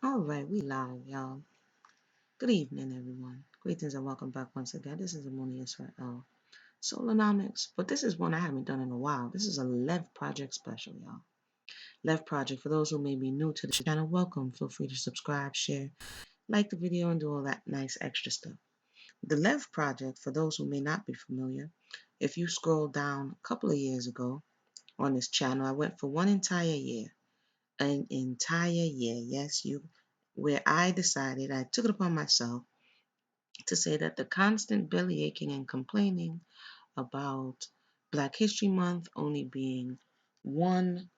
All right, we live, y'all. Good evening, everyone. Greetings and welcome back once again. This is Amoni Israel Solonomics, but this is one I haven't done in a while. This is a Lev Project special, y'all. Lev Project, for those who may be new to the channel, welcome. Feel free to subscribe, share, like the video, and do all that nice extra stuff. The Lev Project, for those who may not be familiar, if you scroll down a couple of years ago on this channel, I went for one entire year. An entire year, yes, where I decided I took it upon myself to say that the constant belly aching and complaining about Black History Month only being one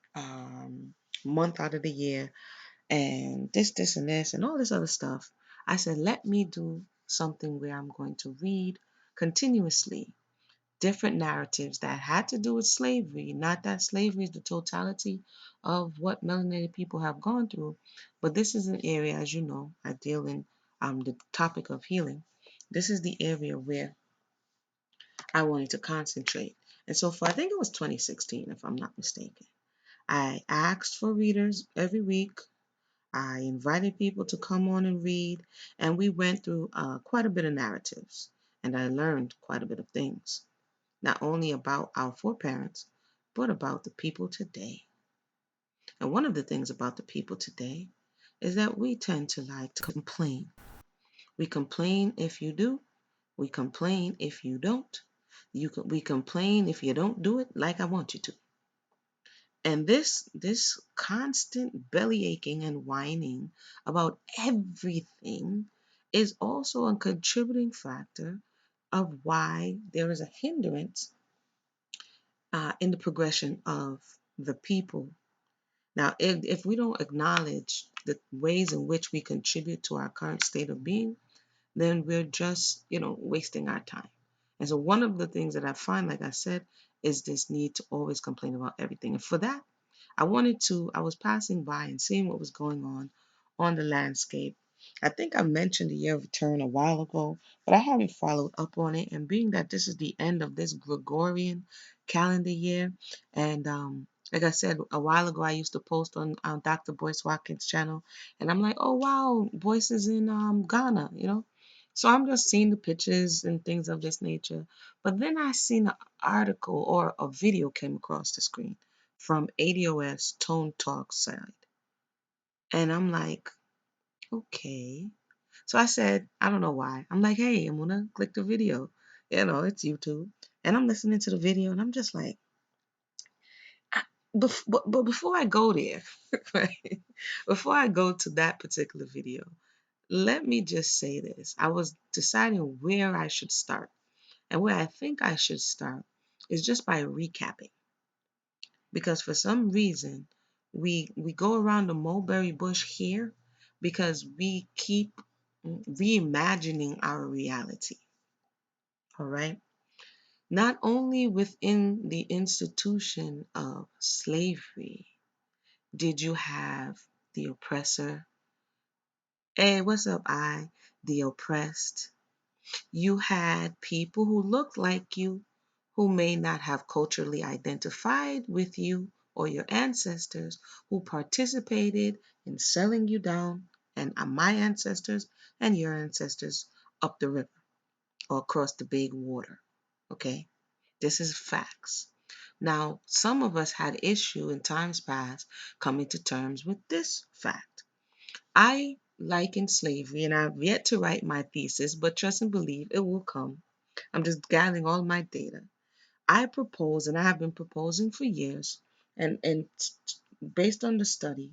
month out of the year and this, and this, and all this other stuff, I said, let me do something where I'm going to read continuously different narratives that had to do with slavery. Not that slavery is the totality of what melanated people have gone through, but this is an area, as you know, I deal in the topic of healing. This is the area where I wanted to concentrate. And so far, I think it was 2016, if I'm not mistaken. I asked for readers every week. I invited people to come on and read, and we went through quite a bit of narratives, and I learned quite a bit of things not only about our foreparents, but about the people today. And one of the things about the people today is that we tend to like to complain. We complain if you do, we complain if you don't. We complain if you don't do it like I want you to. And this constant belly aching and whining about everything is also a contributing factor of why there is a hindrance in the progression of the people. Now, if we don't acknowledge the ways in which we contribute to our current state of being, then we're just, wasting our time. And so one of the things that I find, like I said, is this need to always complain about everything. And for that, I was passing by and seeing what was going on the landscape. I think I mentioned the year of return a while ago, but I haven't followed up on it. And being that this is the end of this Gregorian calendar year, and like I said a while ago, I used to post on Dr. Boyce Watkins' channel, and I'm like, oh wow, Boyce is in Ghana, So I'm just seeing the pictures and things of this nature. But then I seen an article or a video came across the screen from ADOS Tone Talk side. And I'm like, okay. So I said, I don't know why. I'm like, hey, I'm gonna click the video. It's YouTube. And I'm listening to the video and I'm just like, I, but before I go there, right? Before I go to that particular video, let me just say this. I was deciding where I should start. And where I think I should start is just by recapping. Because for some reason, we go around the mulberry bush here because we keep reimagining our reality. All right. Not only within the institution of slavery did you have the oppressor. Hey, what's up, the oppressed? You had people who looked like you, who may not have culturally identified with you or your ancestors, who participated in selling you down, and my ancestors and your ancestors up the river or across the big water. Okay? This is facts. Now, some of us had issue in times past coming to terms with this fact. I liken slavery, and I've yet to write my thesis, but trust and believe it will come. I'm just gathering all my data. I propose, and I have been proposing for years, and based on the study,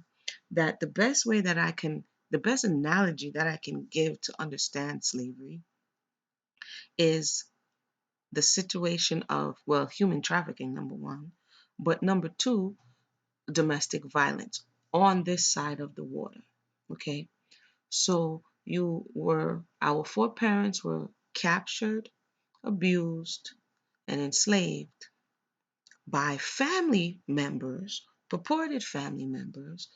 that the best analogy that I can give to understand slavery is the situation of, well, human trafficking, number one, but number two, domestic violence on this side of the water. Okay. So our foreparents were captured, abused, and enslaved by family members, purported family members,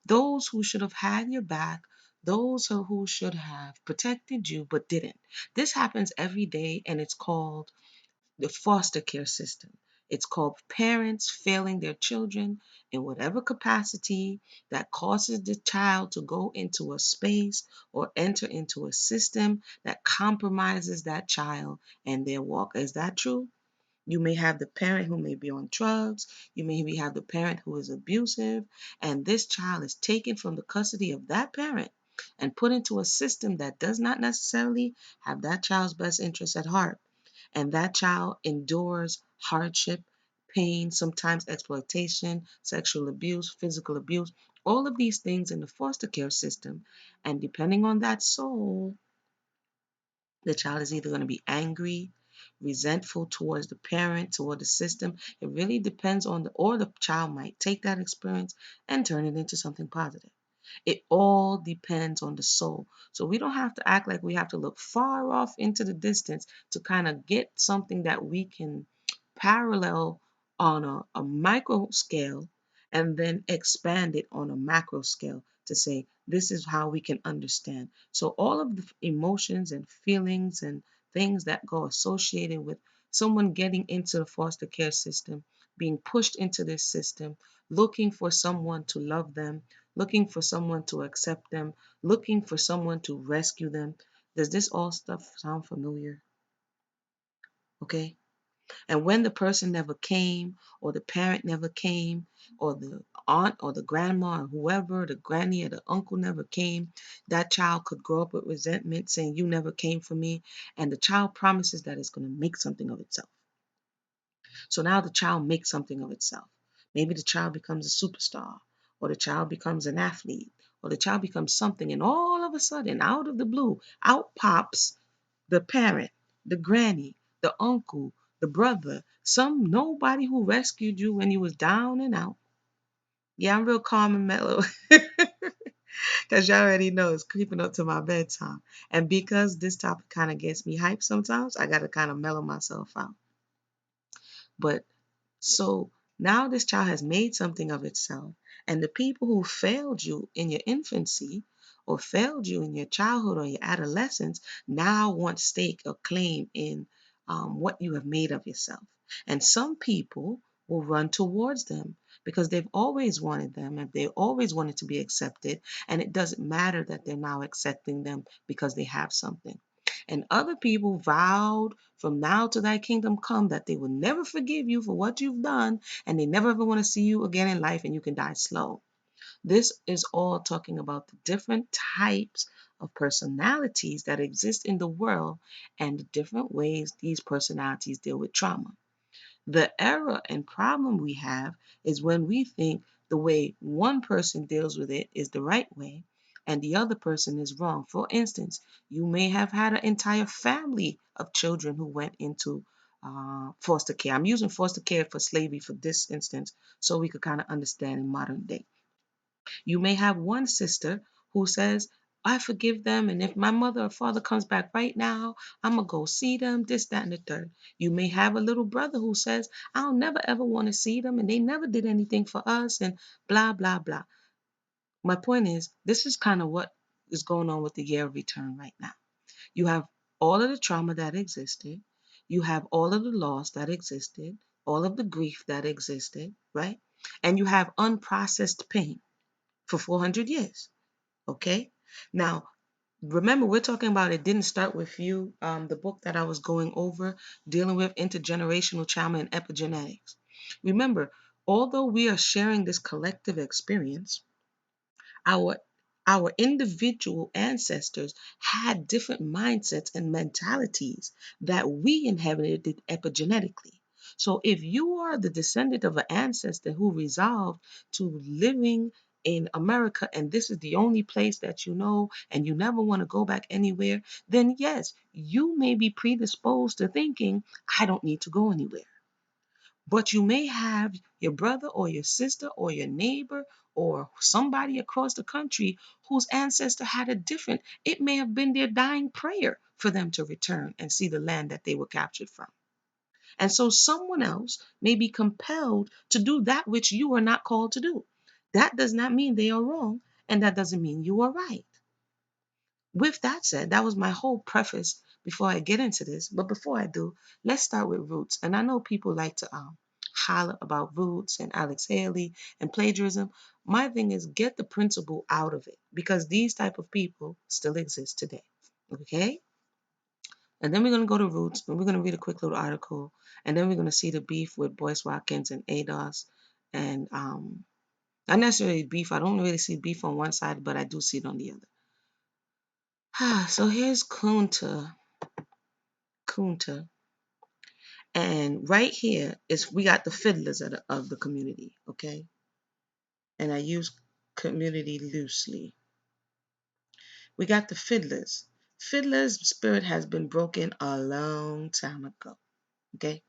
those who should have had your back, those who should have protected you but didn't. This happens every day and it's called the foster care system. It's called parents failing their children in whatever capacity that causes the child to go into a space or enter into a system that compromises that child and their walk. Is that true? You may have the parent who may be on drugs. You maybe have the parent who is abusive. And this child is taken from the custody of that parent and put into a system that does not necessarily have that child's best interest at heart. And that child endures hardship, pain, sometimes exploitation, sexual abuse, physical abuse, all of these things in the foster care system. And depending on that soul, the child is either going to be angry, resentful towards the parent, toward the system. It really depends on or the child might take that experience and turn it into something positive. It all depends on the soul. So we don't have to act like we have to look far off into the distance to kind of get something that we can parallel on a micro scale and then expand it on a macro scale to say this is how we can understand. So all of the emotions and feelings and things that go associated with someone getting into the foster care system, being pushed into this system, looking for someone to love them, looking for someone to accept them, looking for someone to rescue them. Does this all stuff sound familiar? Okay. And when the person never came, or the parent never came, or the aunt or the grandma or whoever, the granny or the uncle never came, that child could grow up with resentment saying, you never came for me. And the child promises that it's going to make something of itself. So now the child makes something of itself. Maybe the child becomes a superstar, or the child becomes an athlete, or the child becomes something, and all of a sudden, out of the blue, out pops the parent, the granny, the uncle, the brother, some nobody who rescued you when you was down and out. Yeah, I'm real calm and mellow because y'all already know it's creeping up to my bedtime. And because this topic kind of gets me hyped sometimes, I got to kind of mellow myself out. But so now this child has made something of itself. And the people who failed you in your infancy or failed you in your childhood or your adolescence now want stake or claim in what you have made of yourself. And some people will run towards them because they've always wanted them and they always wanted to be accepted. And it doesn't matter that they're now accepting them because they have something. And other people vowed from now to thy kingdom come that they will never forgive you for what you've done and they never ever want to see you again in life and you can die slow. This is all talking about the different types of personalities that exist in the world and the different ways these personalities deal with trauma. The error and problem we have is when we think the way one person deals with it is the right way and the other person is wrong. For instance, you may have had an entire family of children who went into foster care. I'm using foster care for slavery for this instance so we could kind of understand in modern day. You may have one sister who says, I forgive them, and if my mother or father comes back right now, I'm going to go see them, this, that, and the third. You may have a little brother who says, I'll never ever want to see them, and they never did anything for us, and blah, blah, blah. My point is, this is kind of what is going on with the year of return right now. You have all of the trauma that existed, you have all of the loss that existed, all of the grief that existed, right? And you have unprocessed pain for 400 years. Okay. Now, remember, we're talking about it didn't start with you, the book that I was going over, dealing with intergenerational trauma and epigenetics. Remember, although we are sharing this collective experience, our our individual ancestors had different mindsets and mentalities that we inherited epigenetically. So if you are the descendant of an ancestor who resolved to living in America and this is the only place that you know and you never want to go back anywhere, then yes, you may be predisposed to thinking, I don't need to go anywhere. But you may have your brother or your sister or your neighbor or somebody across the country whose ancestor had a different, it may have been their dying prayer for them to return and see the land that they were captured from. And so someone else may be compelled to do that which you are not called to do. That does not mean they are wrong, and that doesn't mean you are right. With that said, that was my whole preface before I get into this. But before I do, let's start with roots. And I know people like to holler about Roots and Alex Haley and plagiarism. My thing is get the principle out of it because these type of people still exist today. Okay? And then we're going to go to Roots and we're going to read a quick little article. And then we're going to see the beef with Boyce Watkins and ADOS. And not necessarily beef. I don't really see beef on one side, but I do see it on the other. So here's Kunta. Kunta. And right here is we got the fiddlers of the community, okay? And I use community loosely. We got the fiddlers. Fiddler's spirit has been broken a long time ago, okay?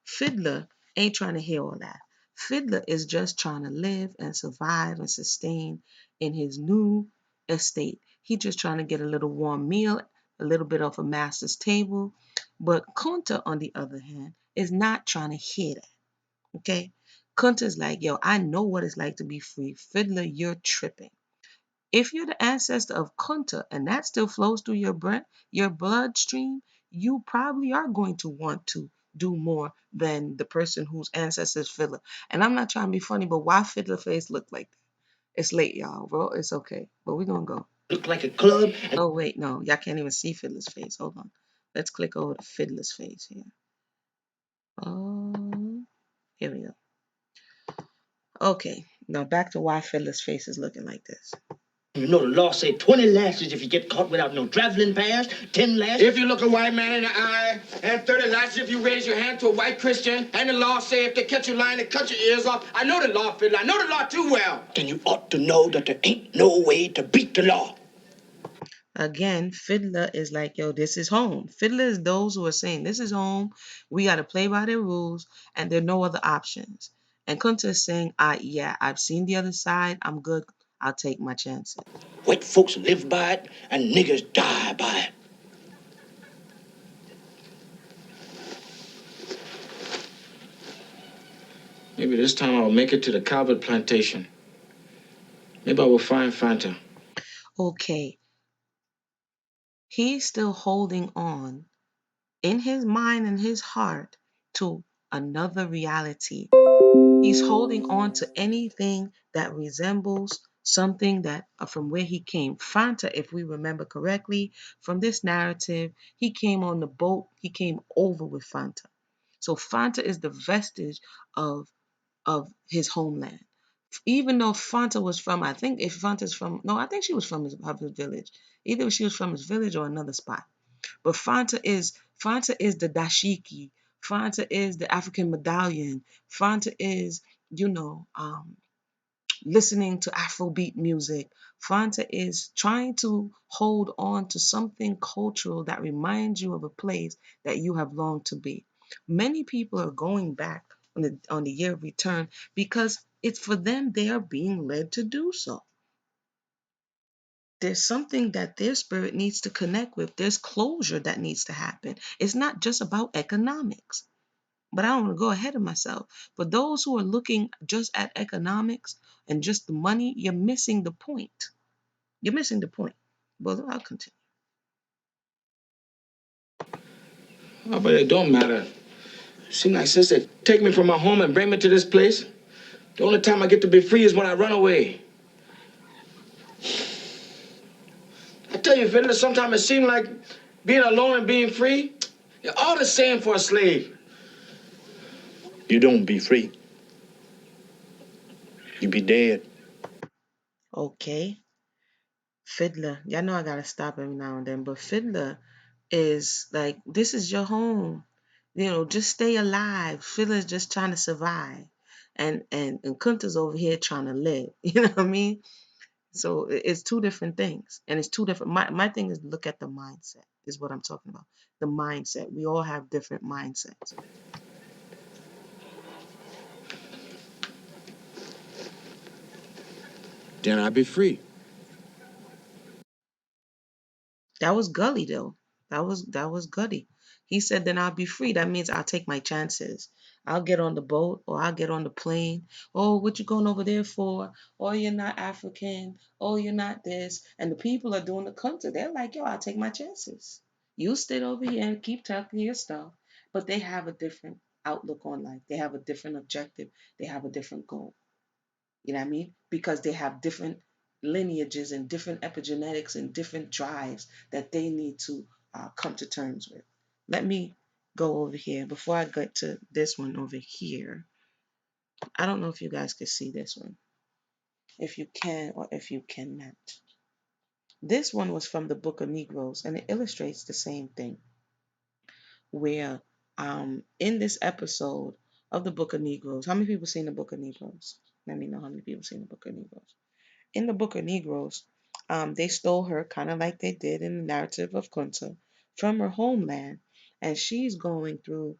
Fiddler ain't trying to hear all that. Fiddler is just trying to live and survive and sustain in his new estate. He just trying to get a little warm meal, a little bit off a master's table. But Kunta, on the other hand, is not trying to hear that. Okay? Kunta's like, yo, I know what it's like to be free. Fiddler, you're tripping. If you're the ancestor of Kunta and that still flows through your bloodstream, you probably are going to want to do more than the person whose ancestors Fiddler. And I'm not trying to be funny, but why Fiddler face look like that? It's late, y'all, bro. It's okay. But we're gonna go. Look like a club. Oh wait, no, y'all can't even see Fiddler's face. Hold on. Let's click over to Fiddler's face here. Oh, here we go. Okay, now back to why Fiddler's face is looking like this. You know the law say 20 lashes if you get caught without no traveling pass, 10 lashes. If you look a white man in the eye, and 30 lashes if you raise your hand to a white Christian, and the law say if they catch you lying, they cut your ears off. I know the law, Fiddler. I know the law too well. Then you ought to know that there ain't no way to beat the law. Again, Fiddler is like, yo, this is home. Fiddler is those who are saying, this is home. We got to play by their rules, and there are no other options. And Kunta is saying, yeah, I've seen the other side. I'm good. I'll take my chances. White folks live by it, and niggers die by it. Maybe this time I'll make it to the Calvert plantation. Maybe I will find Fanta. Okay. He's still holding on in his mind and his heart to another reality. He's holding on to anything that resembles something that from where he came. Fanta, if we remember correctly, from this narrative, he came on the boat, he came over with Fanta. So Fanta is the vestige of his homeland. Even though Fanta was from, I think if Fanta's from, no, I think she was from his village. Either she was from his village or another spot. But Fanta is the dashiki. Fanta is the African medallion. Fanta is, listening to Afrobeat music. Fanta is trying to hold on to something cultural that reminds you of a place that you have longed to be. Many people are going back on the year of return because it's for them they are being led to do so. There's something that their spirit needs to connect with. There's closure that needs to happen. It's not just about economics. But I don't want to go ahead of myself. For those who are looking just at economics and just the money, you're missing the point. You're missing the point. Well, I'll continue. Oh, but it don't matter. Seem like since they take me from my home and bring me to this place, the only time I get to be free is when I run away. I tell you, Fiddler, sometimes it seems like being alone and being free, you're all the same for a slave. You don't be free. You be dead. Okay. Fiddler. Y'all know I gotta stop every now and then, but Fiddler is like, this is your home. Just stay alive. Fiddler's just trying to survive. And Kunta's over here trying to live. You know what I mean? So it's two different things. And it's two different. My thing is look at the mindset, is what I'm talking about. The mindset. We all have different mindsets. Then I'll be free. That was Gully though. That was Gully. He said, then I'll be free. That means I'll take my chances. I'll get on the boat or I'll get on the plane. Oh, what you going over there for? Oh, you're not African. Oh, you're not this. And the people are doing the country. They're like, yo, I'll take my chances. You sit over here and keep talking your stuff. But they have a different outlook on life. They have a different objective. They have a different goal. You know what I mean? Because they have different lineages and different epigenetics and different drives that they need to come to terms with. Let me go over here before I get to this one over here. I don't know if you guys can see this one, if you can or if you cannot. This one was from the Book of Negroes, and it illustrates the same thing. Where in this episode of the Book of Negroes, how many people seen the Book of Negroes? Let me know how many people seen the Book of Negroes. In the Book of Negroes, they stole her kind of like they did in the narrative of Kunta from her homeland, and she's going through.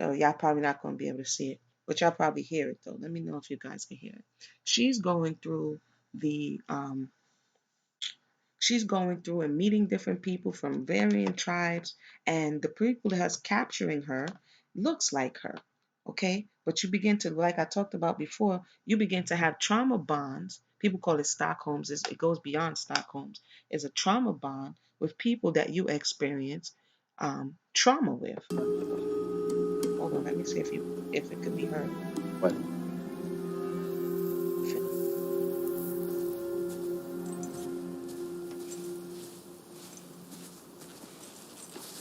Oh, y'all probably not going to be able to see it, but y'all probably hear it though. Let me know if you guys can hear it. She's going through the she's going through and meeting different people from varying tribes, and the people that's capturing her looks like her. Okay, but you begin to, like I talked about before, you begin to have trauma bonds. People call it Stockholm's. It goes beyond Stockholm's. It's a trauma bond with people that you experience trauma with. Hold on, let me see if it could be heard. What?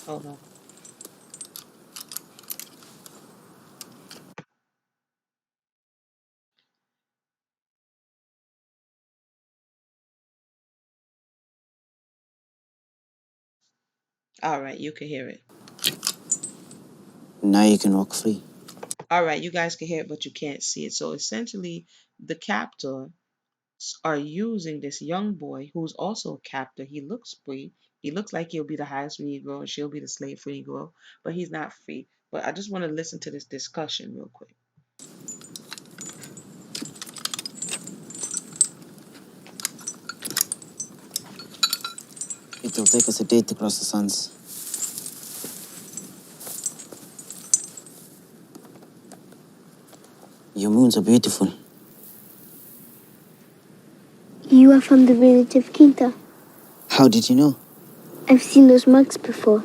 Hold on. All right, you can hear it. Now you can walk free. All right, you guys can hear it, but you can't see it. So essentially, the captor are using this young boy who's also a captor. He looks free. He looks like he'll be the highest Negro and she'll be the slave free Negro, but he's not free. But I just want to listen to this discussion real quick. It will take us a day to cross the sands. Your moons are beautiful. You are from the village of Quinta. How did you know? I've seen those monks before.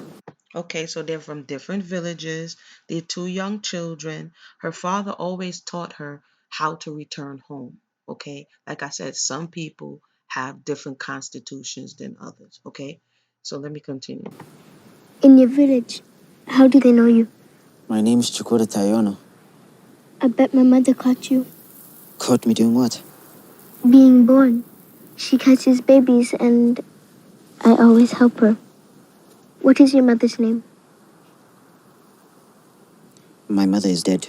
Okay, so they're from different villages. They're two young children. Her father always taught her how to return home. Okay, like I said, some people have different constitutions than others. Okay, so let me continue. In your village, how do they know you? My name is Chukura Tayono. I bet my mother caught you. Caught me doing what? Being born. She catches babies and I always help her. What is your mother's name? My mother is dead.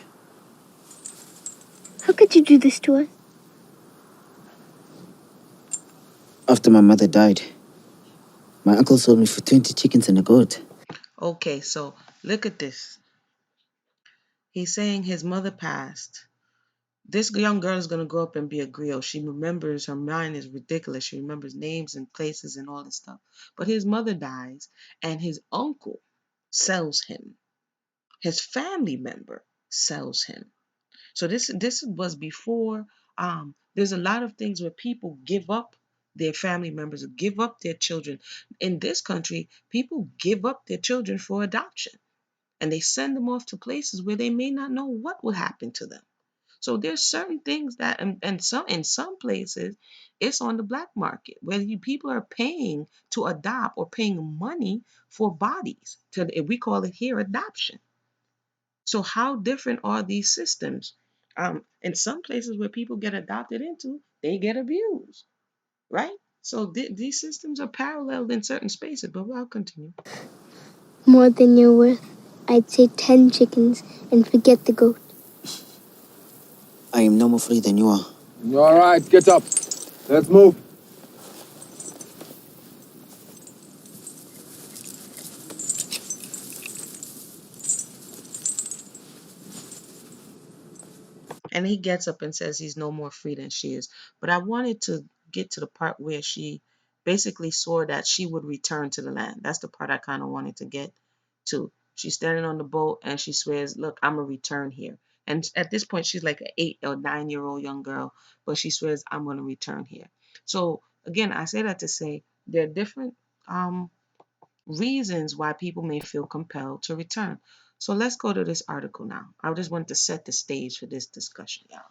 How could you do this to us? After my mother died, my uncle sold me for 20 chickens and a goat. Okay, so look at this. He's saying his mother passed. This young girl is going to grow up and be a griot. She remembers, her mind is ridiculous. She remembers names and places and all this stuff. But his mother dies, and his uncle sells him. His family member sells him. So this was before. There's a lot of things where people give up their family members, give up their children. In this country, people give up their children for adoption, and they send them off to places where they may not know what will happen to them. So there's certain things that, and some in some places, it's on the black market where people are paying to adopt or paying money for bodies. We call it here adoption. So how different are these systems? In some places where people get adopted into, they get abused, right? So these systems are paralleled in certain spaces, but I'll continue. More than you're worth. I'd say 10 chickens and forget the goat. I am no more free than you are. All right, get up. Let's move. And he gets up and says he's no more free than she is. But I wanted to get to the part where she basically swore that she would return to the land. That's the part I kind of wanted to get to. She's standing on the boat and she swears, look, I'm going to return here. And at this point, she's like an 8 or 9 year old young girl, but she swears, I'm going to return here. So again, I say that to say there are different reasons why people may feel compelled to return. So let's go to this article now. I just wanted to set the stage for this discussion, y'all.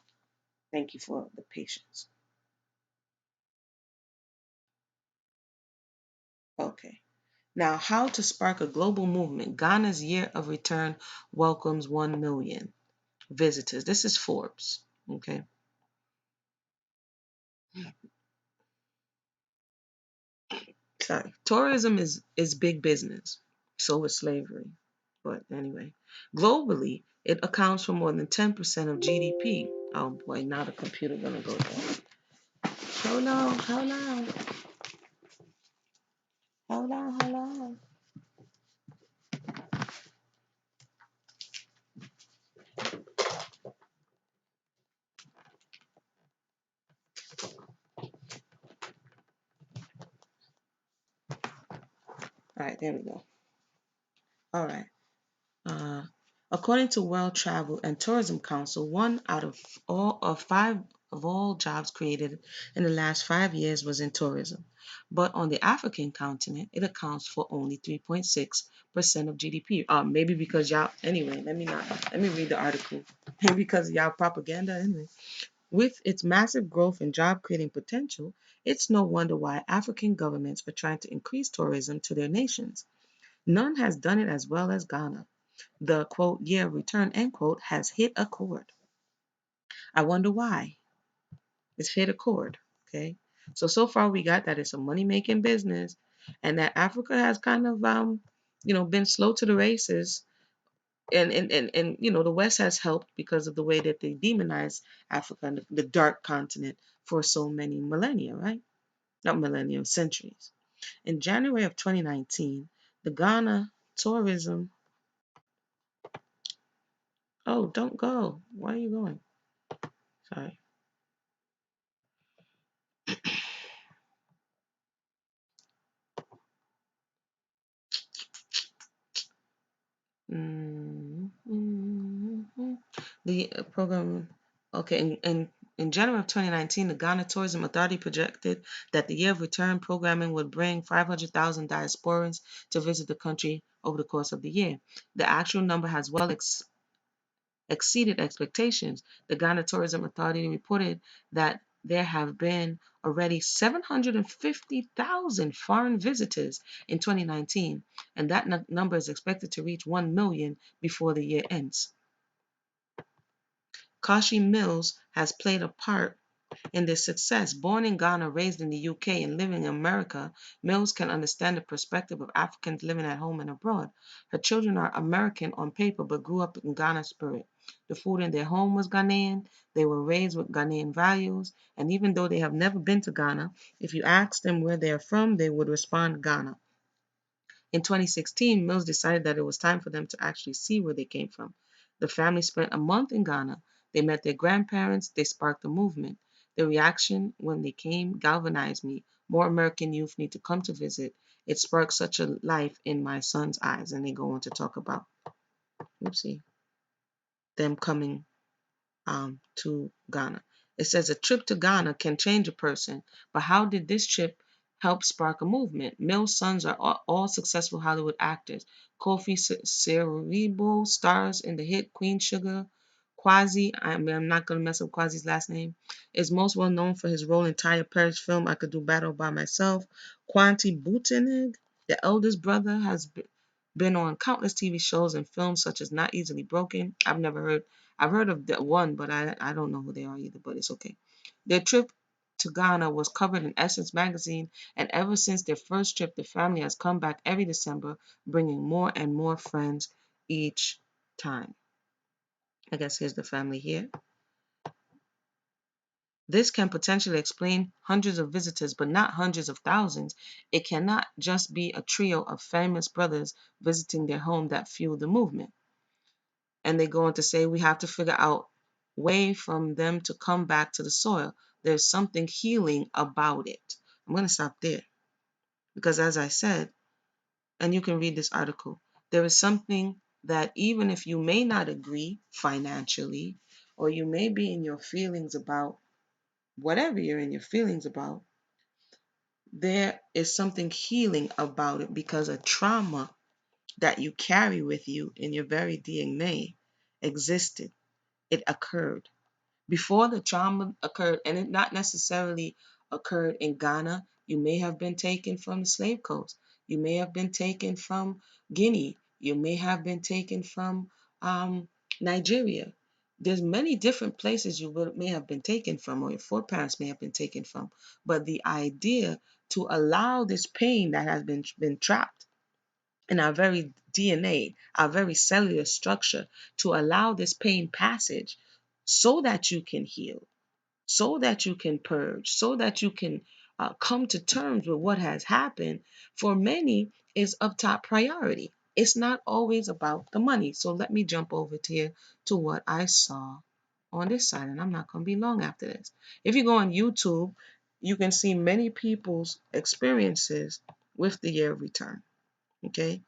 Thank you for the patience. Okay. Now, how to spark a global movement. Ghana's year of return welcomes 1 million visitors. This is Forbes. Okay. Sorry. Tourism is big business. So is slavery. But anyway, globally, it accounts for more than 10% of GDP. Oh boy, now the computer gonna go down. Hold on, hold on, hold on, hold on. All right, there we go. All right. Uh, According to World Travel and Tourism Council, 1 out of 5 of all jobs created in the last 5 years was in tourism. But on the African continent, it accounts for only 3.6% of GDP. Maybe because y'all. Anyway, let me read the article. Maybe because of y'all propaganda. Anyway, with its massive growth and job creating potential, it's no wonder why African governments are trying to increase tourism to their nations. None has done it as well as Ghana. The quote, year of return, end quote, has hit a chord. I wonder why. It's hit a chord. Okay. So far we got that it's a money making business and that Africa has kind of been slow to the races. And the West has helped because of the way that they demonize Africa and the dark continent for so many millennia, right? Not millennia, centuries. In January of 2019, the Ghana tourism. Oh, don't go. Why are you going? Sorry. Mm-hmm. The program, okay, in January of 2019, the Ghana Tourism Authority projected that the year of return programming would bring 500,000 diasporans to visit the country over the course of the year. The actual number has exceeded expectations. The Ghana Tourism Authority reported that there have been already 750,000 foreign visitors in 2019, and that number is expected to reach 1 million before the year ends. Kashi Mills has played a part in this success. Born in Ghana, raised in the UK, and living in America, Mills can understand the perspective of Africans living at home and abroad. Her children are American on paper but grew up in Ghana spirit. The food in their home was Ghanaian. They were raised with Ghanaian values. And even though they have never been to Ghana, if you ask them where they are from, they would respond Ghana. In 2016, Mills decided that it was time for them to actually see where they came from. The family spent a month in Ghana. They met their grandparents. They sparked a movement. The reaction when they came galvanized me. More American youth need to come to visit. It sparked such a life in my son's eyes. And they go on to talk about, them coming to Ghana. It says a trip to Ghana can change a person, but how did this trip help spark a movement? Mill's sons are all successful Hollywood actors. Kofi Cerebral stars in the hit Queen Sugar. Kwasi, I'm not going to mess up Kwasi's last name, is most well known for his role in Tyler Perry's film I Could Do Battle by Myself. Kwanti Butenig, the eldest brother, has been on countless TV shows and films such as Not Easily Broken. I've heard of the one, but I don't know who they are either, but it's okay. Their trip to Ghana was covered in Essence magazine, and ever since their first trip, the family has come back every December, bringing more and more friends each time. I guess here's the family here. This can potentially explain hundreds of visitors, but not hundreds of thousands. It cannot just be a trio of famous brothers visiting their home that fueled the movement. And they go on to say we have to figure out way from them to come back to the soil. There's something healing about it. I'm going to stop there because, as I said, and you can read this article, there is something that even if you may not agree financially, or you may be in your feelings about whatever you're in your feelings about, there is something healing about it because a trauma that you carry with you in your very DNA existed. It occurred before the trauma occurred, and it not necessarily occurred in Ghana. You may have been taken from the slave coast. You may have been taken from Guinea. You may have been taken from Nigeria. There's many different places may have been taken from, or your foreparents may have been taken from. But the idea to allow this pain that has been trapped in our very DNA, our very cellular structure, to allow this pain passage so that you can heal, so that you can purge, so that you can come to terms with what has happened, for many is of top priority. It's not always about the money. So let me jump over to here to what I saw on this side, and I'm not going to be long after this. If you go on YouTube, you can see many people's experiences with the year of return. Okay,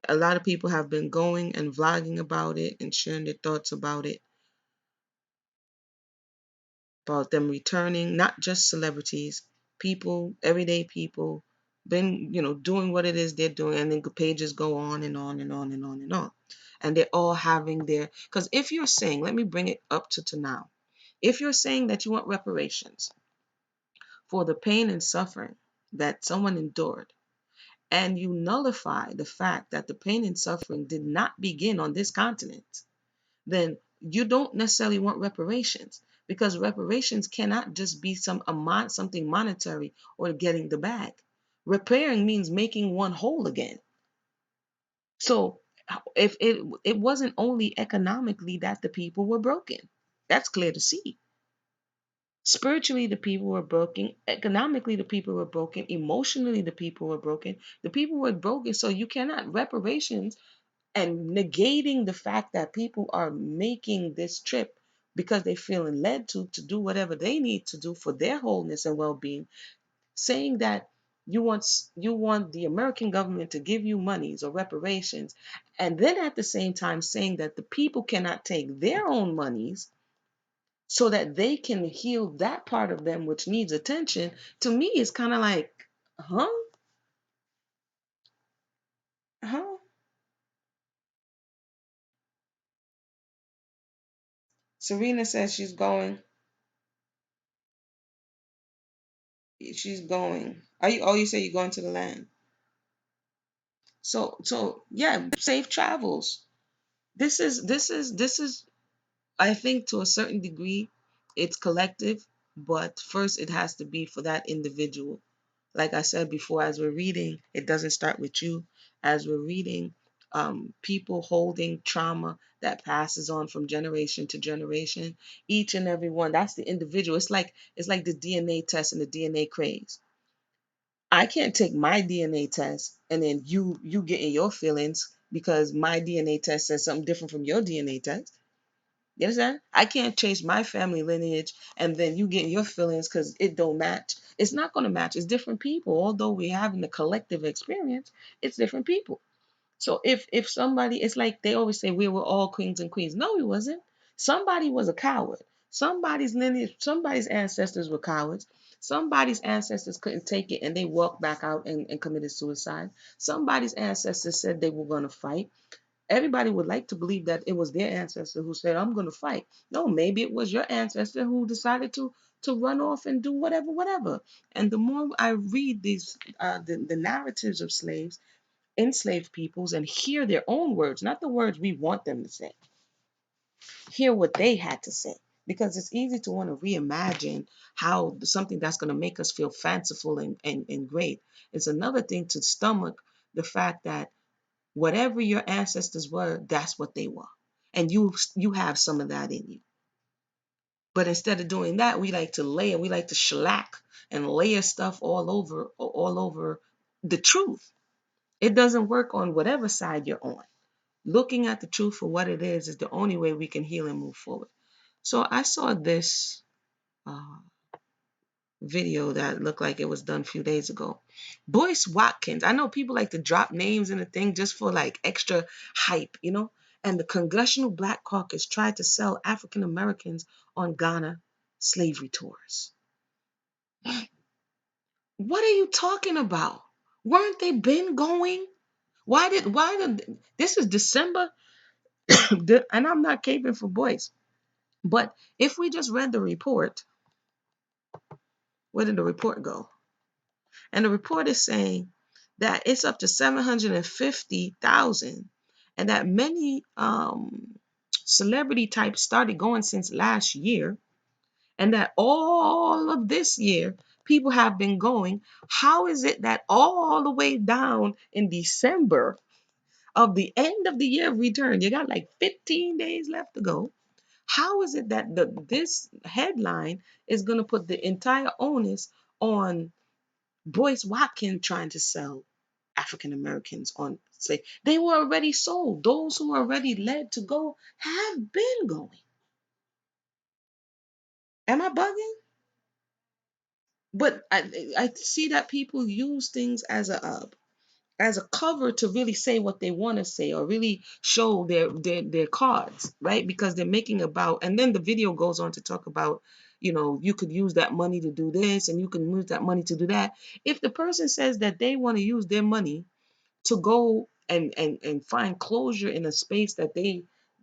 a lot of people have been going and vlogging about it and sharing their thoughts about it, about them returning, not just celebrities, people, everyday people, been, doing what it is they're doing, and then the pages go on and on and on and on and on. And they're all having because if you're saying, let me bring it up to now, if you're saying that you want reparations for the pain and suffering that someone endured, and you nullify the fact that the pain and suffering did not begin on this continent, then you don't necessarily want reparations, because reparations cannot just be something monetary or getting the bag. Repairing means making one whole again. So if it wasn't only economically that the people were broken, that's clear to see. Spiritually, the people were broken. Economically, the people were broken. Emotionally, the people were broken. The people were broken. So you cannot reparations and negating the fact that people are making this trip because they're feeling led to do whatever they need to do for their wholeness and well-being, saying that you want the American government to give you monies or reparations, and then at the same time saying that the people cannot take their own monies so that they can heal that part of them which needs attention. To me, it's kind of like, huh? Huh? Serena says she's going. You say you're going to the land. So yeah, safe travels. This is I think to a certain degree it's collective, but first it has to be for that individual. Like I said before, as we're reading, it doesn't start with you. As we're reading, people holding trauma that passes on from generation to generation, each and every one, that's the individual. It's like the DNA test and the DNA craze. I can't take my DNA test and then you get in your feelings because my DNA test says something different from your DNA test. You understand? I can't change my family lineage and then you get in your feelings because it don't match. It's not going to match. It's different people. Although we're having a collective experience, it's different people. So if somebody, it's like they always say we were all kings and queens. No, we wasn't. Somebody was a coward. Somebody's lineage, somebody's ancestors were cowards. Somebody's ancestors couldn't take it and they walked back out and committed suicide. Somebody's ancestors said they were going to fight. Everybody would like to believe that it was their ancestor who said, I'm going to fight. No, maybe it was your ancestor who decided to run off and do whatever. And the more I read these the narratives of slaves, enslaved peoples, and hear their own words, not the words we want them to say, hear what they had to say. Because it's easy to want to reimagine how something that's going to make us feel fanciful and great. It's another thing to stomach the fact that whatever your ancestors were, that's what they were. And you have some of that in you. But instead of doing that, we like to shellac and layer stuff all over the truth. It doesn't work on whatever side you're on. Looking at the truth for what it is the only way we can heal and move forward. So I saw this uh, video that looked like it was done a few days ago. Boyce Watkins. I know people like to drop names in the thing just for like extra hype. And the Congressional Black Caucus tried to sell African Americans on Ghana slavery tours. What are you talking about? Weren't they been going? This is December, and I'm not caping for boys. But if we just read the report, where did the report go? And the report is saying that it's up to 750,000, and that many celebrity types started going since last year, and that all of this year people have been going. How is it that all the way down in December of the end of the year return, you got like 15 days left to go? How is it that this headline is going to put the entire onus on Boyce Watkins trying to sell African Americans on slave? They were already sold. Those who were already led to go have been going. Am I bugging? But I see that people use things as a cover to really say what they want to say, or really show their cards, right? Because they're making about, and then the video goes on to talk about, you could use that money to do this, and you can use that money to do that. If the person says that they want to use their money to go and find closure in a space that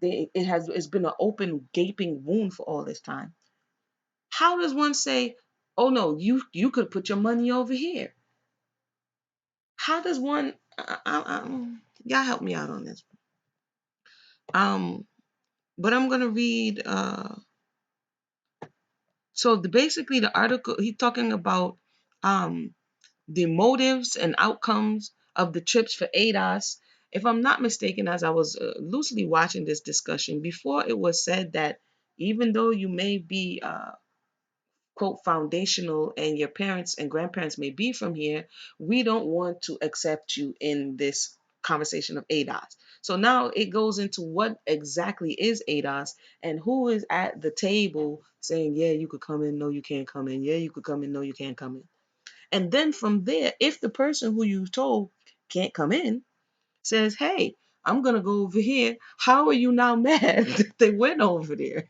it's been an open gaping wound for all this time, how does one say, oh no, you could put your money over here? How does one y'all help me out on this? But I'm gonna read so basically the article, he's talking about um the motives and outcomes of the trips for ADOS. If I'm not mistaken, as I was loosely watching this discussion before, it was said that even though you may be quote foundational and your parents and grandparents may be from here, we don't want to accept you in this conversation of ADOS. So now it goes into what exactly is ADOS, and who is at the table saying, yeah, you could come in, no, you can't come in, yeah, you could come in, no, you can't come in. And then from there, if the person who you told can't come in says, hey, I'm gonna go over here, how are you now mad that they went over there?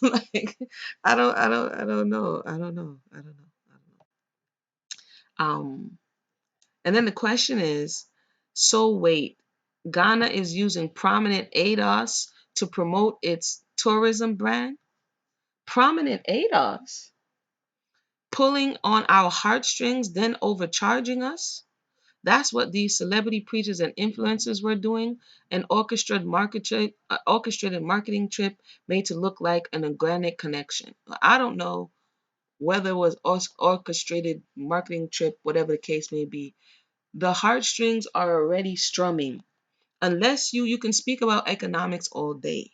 Like, I don't know. And then the question is, so wait, Ghana is using prominent ADOS to promote its tourism brand? Prominent ADOS? Pulling on our heartstrings, then overcharging us? That's what these celebrity preachers and influencers were doing, an orchestrated marketing trip made to look like an organic connection. I don't know whether it was orchestrated marketing trip, whatever the case may be. The heartstrings are already strumming. Unless you can speak about economics all day.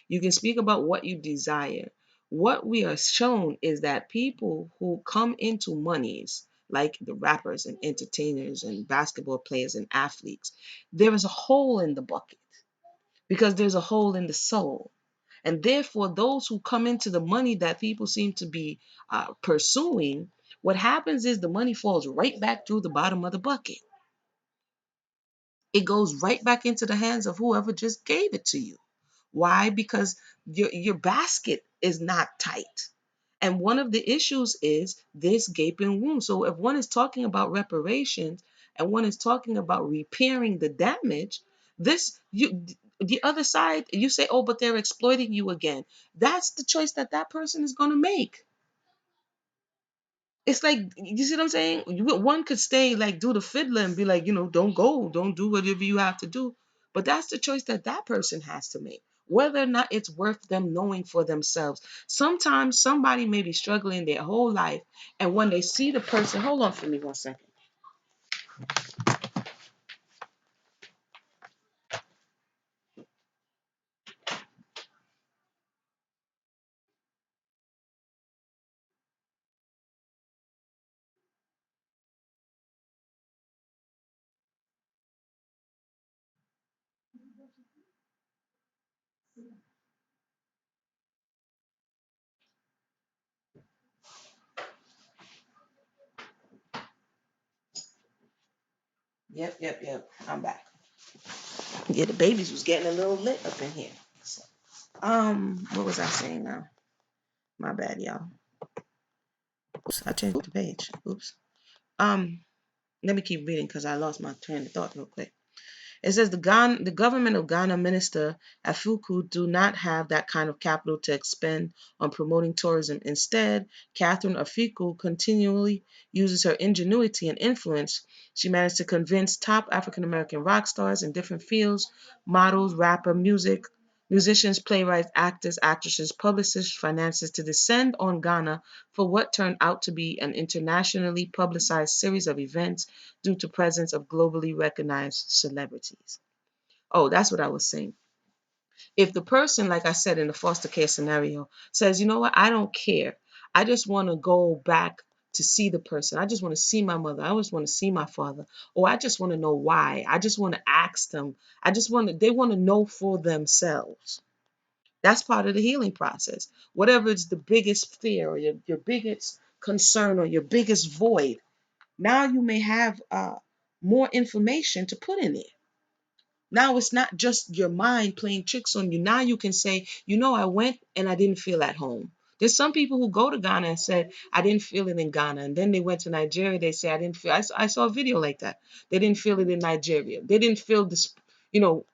You can speak about what you desire. What we are shown is that people who come into monies, like the rappers and entertainers and basketball players and athletes, there is a hole in the bucket because there's a hole in the soul. And therefore, those who come into the money that people seem to be pursuing, what happens is the money falls right back through the bottom of the bucket. It goes right back into the hands of whoever just gave it to you. Why? Because your basket is not tight. And one of the issues is this gaping wound. So if one is talking about reparations and one is talking about repairing the damage, the other side, you say, oh, but they're exploiting you again. That's the choice that person is going to make. It's like, you see what I'm saying? One could stay, like, do the fiddler and be like, don't go, don't do whatever you have to do. But that's the choice that person has to make, whether or not it's worth them knowing for themselves. Sometimes somebody may be struggling their whole life, and when they see the person, hold on for me 1 second. Yep. I'm back. Yeah, the babies was getting a little lit up in here. So, what was I saying now? My bad, y'all. Oops, I changed the page. Oops. Um, Let me keep reading because I lost my train of thought real quick. It says the government of Ghana Minister Afuku do not have that kind of capital to expend on promoting tourism. Instead, Catherine Afiku continually uses her ingenuity and influence. She managed to convince top African American rock stars in different fields, models, rapper, musicians, playwrights, actors, actresses, publicists, financiers to descend on Ghana for what turned out to be an internationally publicized series of events due to presence of globally recognized celebrities. Oh, that's what I was saying. If the person, like I said in the foster care scenario, says, you know what, I don't care. I just want to go back to see the person. I just want to see my mother. I just want to see my father. Or I just want to know why. I just want to ask them. They want to know for themselves. That's part of the healing process. Whatever is the biggest fear or your biggest concern or your biggest void, now you may have more information to put in it. Now it's not just your mind playing tricks on you. Now you can say, you know, I went and I didn't feel at home. There's some people who go to Ghana and said, I didn't feel it in Ghana. And then they went to Nigeria. They say, I didn't feel, I saw a video like that. They didn't feel it in Nigeria. They didn't feel this, you know,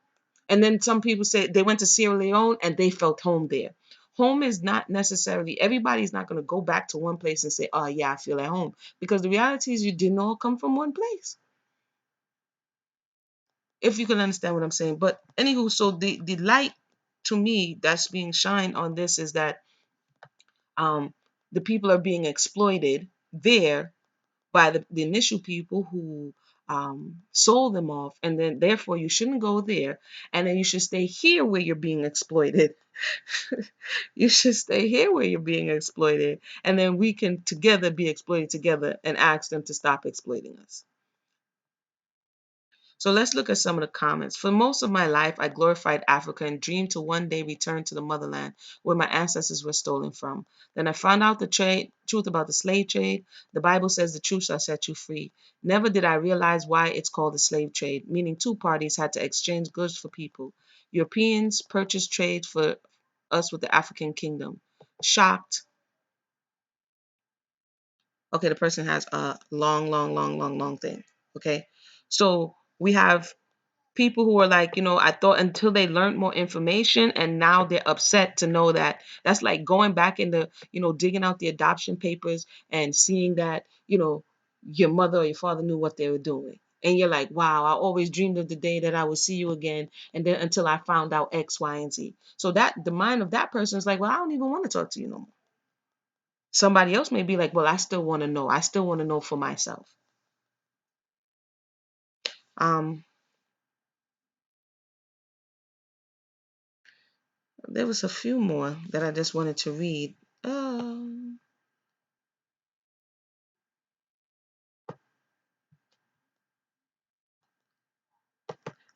and then some people say they went to Sierra Leone and they felt home there. Home is not necessarily, everybody's not going to go back to one place and say, oh, yeah, I feel at home. Because the reality is you didn't all come from one place. If you can understand what I'm saying. But anywho, so the light to me that's being shined on this is that um, the people are being exploited there by the initial people who sold them off, and then therefore you shouldn't go there, and then you should stay here where you're being exploited. You should stay here where you're being exploited, and then we can together be exploited together and ask them to stop exploiting us. So let's look at some of the comments. For most of my life, I glorified Africa and dreamed to one day return to the motherland where my ancestors were stolen from. Then I found out the truth about the slave trade. The Bible says the truth shall set you free. Never did I realize why it's called the slave trade, meaning two parties had to exchange goods for people. Europeans purchased trade for us with the African kingdom. Shocked. Okay, the person has a long thing. Okay, so we have people who are like, I thought until they learned more information and now they're upset to know that that's like going back in the, digging out the adoption papers and seeing that, your mother or your father knew what they were doing. And you're like, wow, I always dreamed of the day that I would see you again. And then until I found out X, Y, and Z. So that the mind of that person is like, well, I don't even want to talk to you no more. Somebody else may be like, well, I still want to know. I still want to know for myself. There was a few more that I just wanted to read.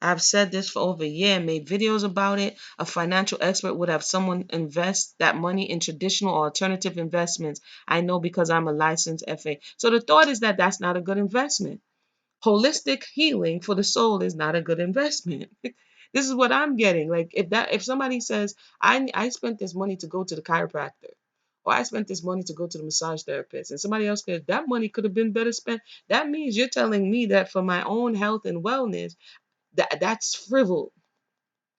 I've said this for over a year, made videos about it. A financial expert would have someone invest that money in traditional or alternative investments. I know because I'm a licensed FA. So the thought is that that's not a good investment. Holistic healing for the soul is not a good investment. This is what I'm getting. Like if somebody says, I spent this money to go to the chiropractor, or I spent this money to go to the massage therapist, and somebody else says that money could have been better spent, that means you're telling me that for my own health and wellness, that's frivol.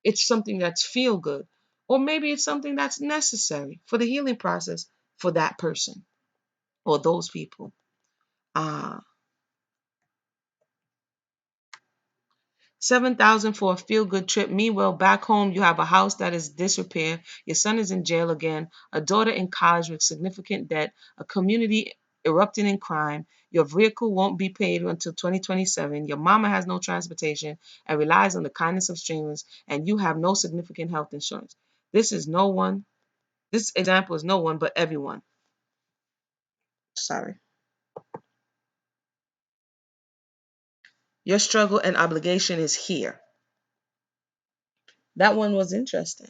It's something that's feel good. Or maybe it's something that's necessary for the healing process for that person or those people. 7,000 for a feel-good trip. Meanwhile, back home, you have a house that is disrepair. Your son is in jail again. A daughter in college with significant debt. A community erupting in crime. Your vehicle won't be paid until 2027. Your mama has no transportation and relies on the kindness of strangers, and you have no significant health insurance. This example is no one but everyone. Sorry. Your struggle and obligation is here. That one was interesting.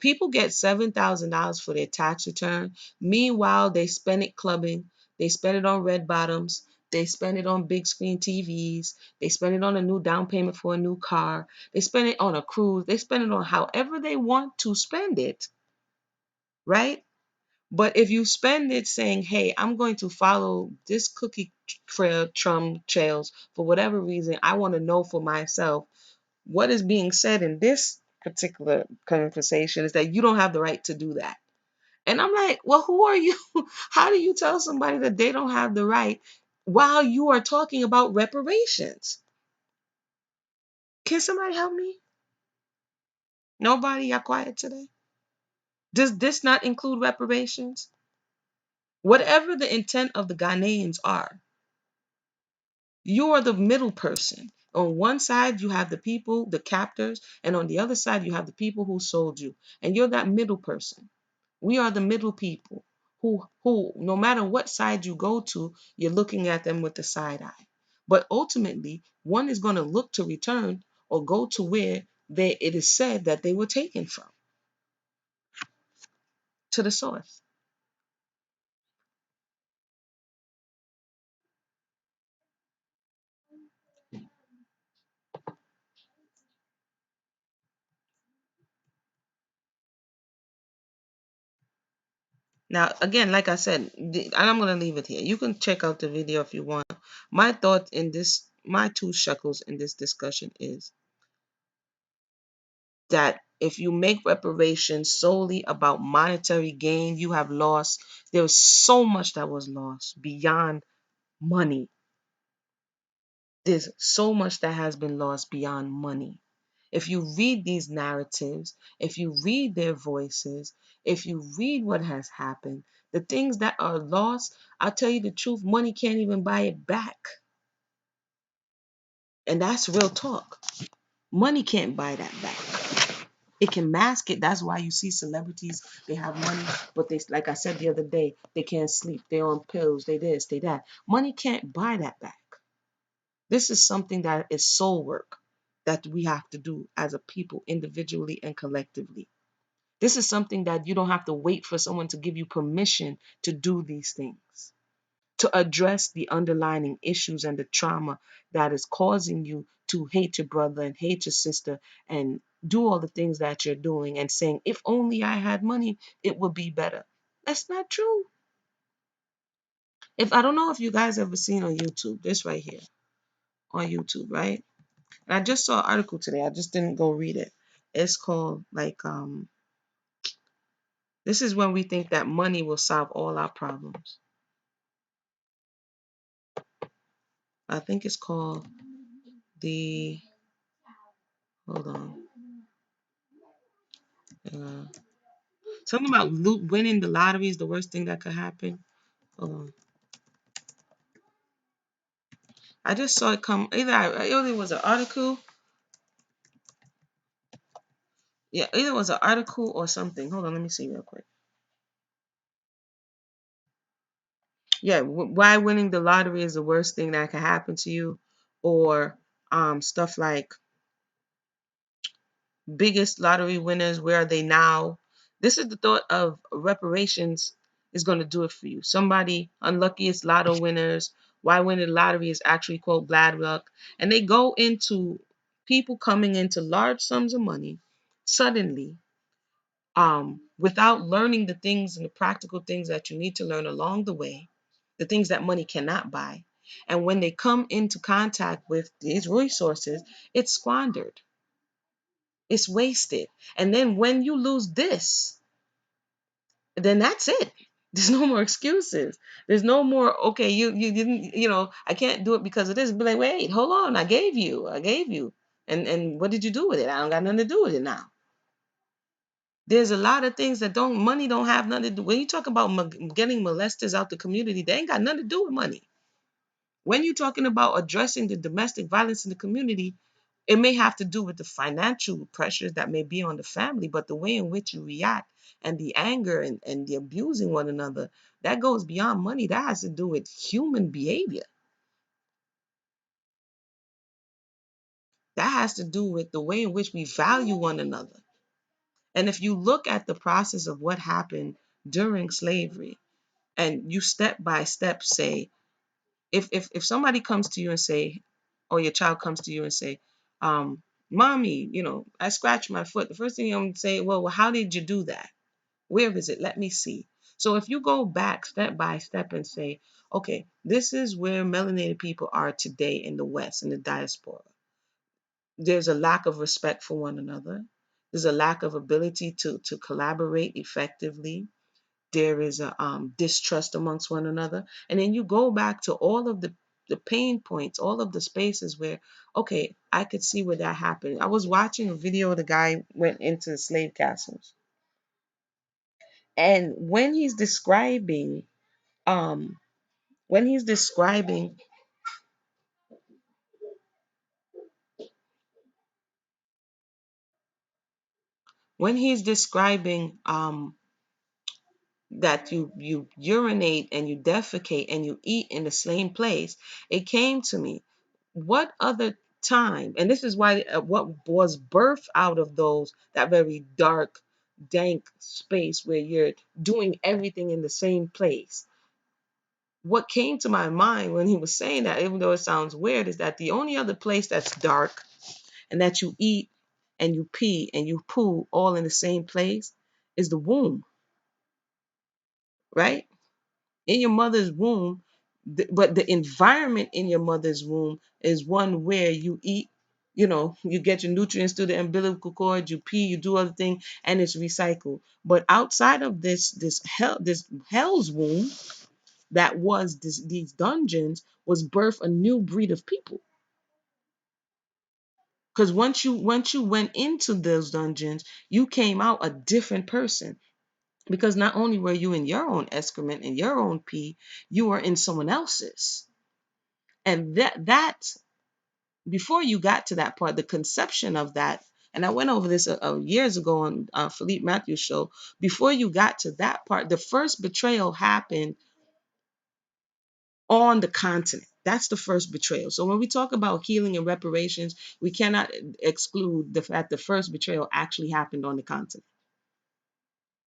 People get $7,000 for their tax return. Meanwhile, they spend it clubbing. They spend it on red bottoms. They spend it on big screen TVs. They spend it on a new down payment for a new car. They spend it on a cruise. They spend it on however they want to spend it, right? But if you spend it saying, hey, I'm going to follow this cookie trails for whatever reason, I want to know for myself, what is being said in this particular conversation is that you don't have the right to do that. And I'm like, well, who are you? How do you tell somebody that they don't have the right while you are talking about reparations? Can somebody help me? Nobody? Y'all quiet today? Does this not include reparations? Whatever the intent of the Ghanaians are, you are the middle person. On one side, you have the people, the captors, and on the other side, you have the people who sold you. And you're that middle person. We are the middle people who, no matter what side you go to, you're looking at them with the side eye. But ultimately, one is going to look to return or go to where it is said that they were taken from, to the source. Now, again, like I said, and I'm going to leave it here. You can check out the video if you want. My thought in this, my 2 shekels in this discussion is that if you make reparations solely about monetary gain, you have lost. There was so much that was lost beyond money. There's so much that has been lost beyond money. If you read these narratives, if you read their voices, if you read what has happened, the things that are lost, I'll tell you the truth, money can't even buy it back. And that's real talk. Money can't buy that back. It can mask it. That's why you see celebrities, they have money, but they, like I said the other day, they can't sleep. They're on pills, they this, they that. Money can't buy that back. This is something that is soul work that we have to do as a people, individually and collectively. This is something that you don't have to wait for someone to give you permission to do these things, to address the underlying issues and the trauma that is causing you to hate your brother and hate your sister and do all the things that you're doing and saying, if only I had money, it would be better. That's not true. If I don't know if you guys ever seen on YouTube, this right here on YouTube, right? And I just saw an article today. I just didn't go read it. It's called this is when we think that money will solve all our problems. I think it's called the, hold on. Uh, Something about winning the lottery is the worst thing that could happen. Hold on. I just saw it come. Either it was an article. Yeah, either it was an article or something. Hold on, let me see real quick. Yeah, why winning the lottery is the worst thing that could happen to you, or stuff like biggest lottery winners, where are they now? This is the thought of reparations is going to do it for you. Somebody, unluckiest lotto winners, why winning the lottery is actually called bad luck. And they go into people coming into large sums of money suddenly, without learning the things and the practical things that you need to learn along the way, the things that money cannot buy. And when they come into contact with these resources, it's squandered. It's wasted. And then when you lose this, then that's it. There's no more excuses. There's no more, okay, you didn't, I can't do it because of this. Be like, wait, hold on, I gave you. And what did you do with it? I don't got nothing to do with it now. There's a lot of things that money don't have nothing to do. When you talk about getting molesters out the community, they ain't got nothing to do with money. When you're talking about addressing the domestic violence in the community, it may have to do with the financial pressures that may be on the family, but the way in which you react and the anger and the abusing one another, that goes beyond money. That has to do with human behavior. That has to do with the way in which we value one another. And if you look at the process of what happened during slavery, and you step by step say, if somebody comes to you and say, or your child comes to you and say, mommy, I scratched my foot. The first thing I'm going to say, well, how did you do that? Where is it? Let me see. So if you go back step by step and say, okay, this is where melanated people are today in the West, in the diaspora. There's a lack of respect for one another. There's a lack of ability to collaborate effectively. There is a distrust amongst one another. And then you go back to all of the pain points, all of the spaces where, okay, I could see where that happened. I was watching a video, the guy went into the slave castles. And um, when he's describing, when he's describing that you urinate and you defecate and you eat in the same place, it came to me, what other time, and this is why what was birthed out of those, that very dark, dank space where you're doing everything in the same place. What came to my mind when he was saying that, even though it sounds weird, is that the only other place that's dark and that you eat and you pee and you poo all in the same place is the womb, right? In your mother's womb, but the environment in your mother's womb is one where you eat, you get your nutrients through the umbilical cord, you pee, you do other things, and it's recycled. But outside of this hell's womb, that was these dungeons, was birth a new breed of people. Because once you went into those dungeons, you came out a different person. Because not only were you in your own excrement and your own pee, you were in someone else's. And that before you got to that part, the conception of that, and I went over this years ago on Philippe Matthews' show. Before you got to that part, the first betrayal happened on the continent. That's the first betrayal. So when we talk about healing and reparations, we cannot exclude the fact the first betrayal actually happened on the continent.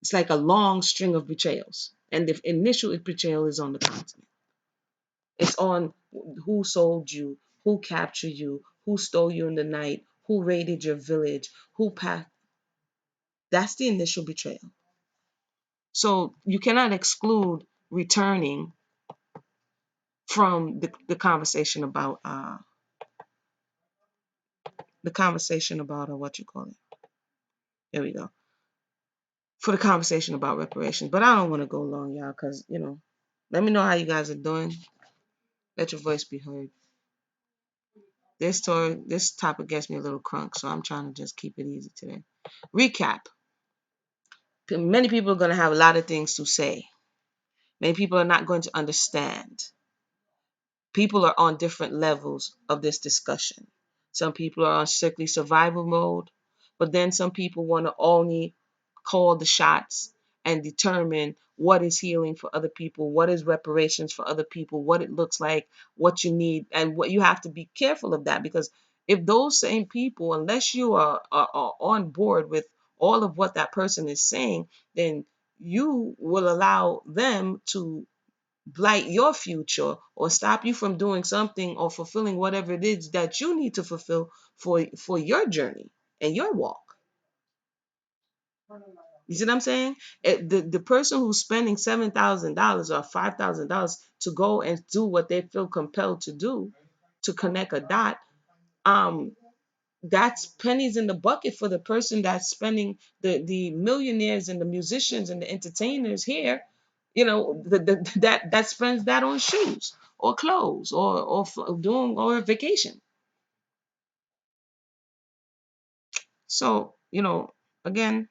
It's like a long string of betrayals, and the initial betrayal is on the continent. It's on who sold you, who captured you, who stole you in the night, who raided your village, who passed. That's the initial betrayal. So you cannot exclude returning from the conversation about what you call it. There we go. For the conversation about reparations. But I don't want to go long, y'all, because let me know how you guys are doing. Let your voice be heard. This topic gets me a little crunk, so I'm trying to just keep it easy today. Recap. Many people are going to have a lot of things to say. Many people are not going to understand. People are on different levels of this discussion. Some people are on strictly survival mode, but then some people want to only call the shots and determine what is healing for other people, what is reparations for other people, what it looks like, what you need, and what you have to be careful of that, because if those same people, unless you are on board with all of what that person is saying, then you will allow them to blight your future or stop you from doing something or fulfilling whatever it is that you need to fulfill for your journey and your walk. You see what I'm saying? The person who's spending $7,000 or $5,000 to go and do what they feel compelled to do, to connect a dot, um, that's pennies in the bucket for the person that's spending, the millionaires and the musicians and the entertainers here, that spends that on shoes or clothes doing or a vacation. So again,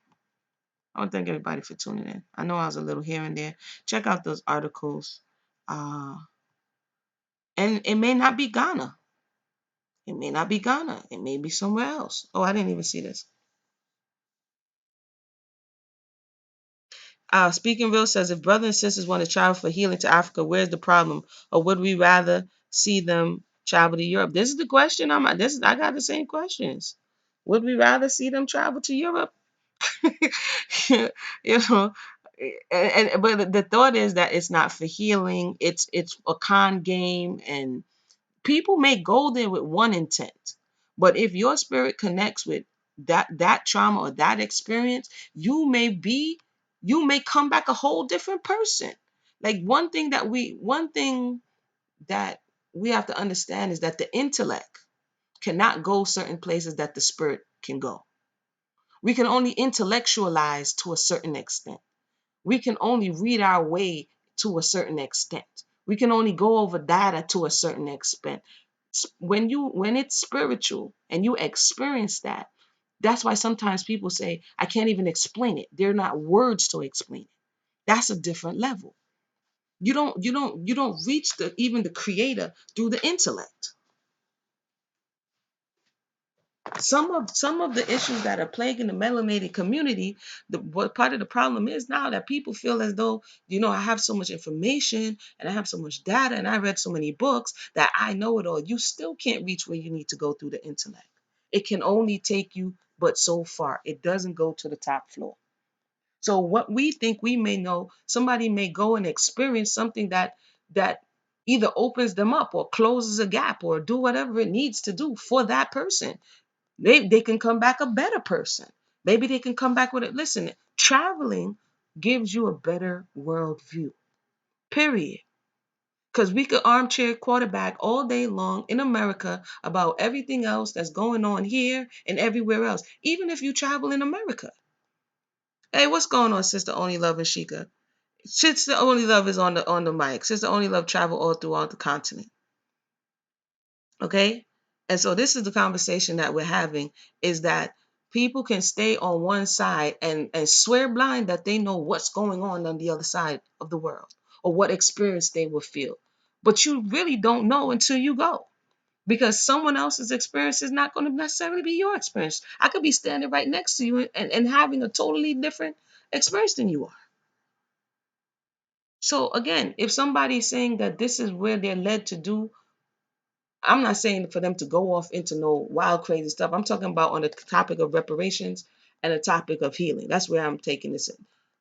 I want to thank everybody for tuning in. I know I was a little here and there. Check out those articles, and it may not be Ghana. It may not be Ghana. It may be somewhere else. Oh, I didn't even see this. Speaking Real says, if brothers and sisters want to travel for healing to Africa, where's the problem? Or would we rather see them travel to Europe? This is the question. I got the same questions. Would we rather see them travel to Europe? you know, but the thought is that it's not for healing. It's a con game, and people may go there with one intent. But if your spirit connects with that trauma or that experience, you may be you may come back a whole different person. Like one thing that we have to understand is that the intellect cannot go certain places that the spirit can go. We can only intellectualize to a certain extent. We can only read our way to a certain extent. We can only go over data to a certain extent. When it's spiritual and you experience that, that's why sometimes people say, I can't even explain it. There are not words to explain it. That's a different level. You don't reach even the creator through the intellect. Some of the issues that are plaguing the melanated community, what part of the problem is now that people feel as though, I have so much information and I have so much data and I read so many books that I know it all. You still can't reach where you need to go through the intellect. It can only take you but so far. It doesn't go to the top floor. So what we think we may know, somebody may go and experience something that either opens them up or closes a gap or do whatever it needs to do for that person. They can come back a better person. Maybe they can come back with it. Listen, traveling gives you a better worldview, period. Because we could armchair quarterback all day long in America about everything else that's going on here and everywhere else, even if you travel in America. Hey, what's going on, Sister Only Love and Sheikah? Sister Only Love is on the mic. Sister Only Love travel all throughout the continent. Okay? And so this is the conversation that we're having, is that people can stay on one side and swear blind that they know what's going on the other side of the world or what experience they will feel. But you really don't know until you go, because someone else's experience is not going to necessarily be your experience. I could be standing right next to you and having a totally different experience than you are. So again, if somebody's saying that this is where they're led to do, I'm not saying for them to go off into no wild, crazy stuff. I'm talking about on the topic of reparations and the topic of healing. That's where I'm taking this in.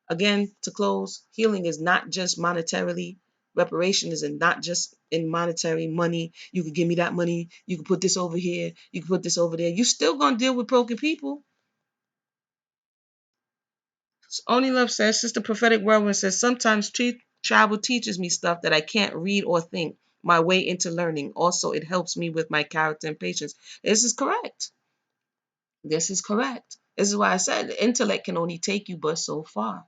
Again, to close, healing is not just monetarily. Reparation is not just in monetary money. You could give me that money. You can put this over here. You can put this over there. You're still going to deal with broken people. Only Love says, Sister Prophetic Whirlwind says, sometimes travel teaches me stuff that I can't read or think my way into learning. Also, it helps me with my character and patience. This is correct. This is correct. This is why I said the intellect can only take you but so far.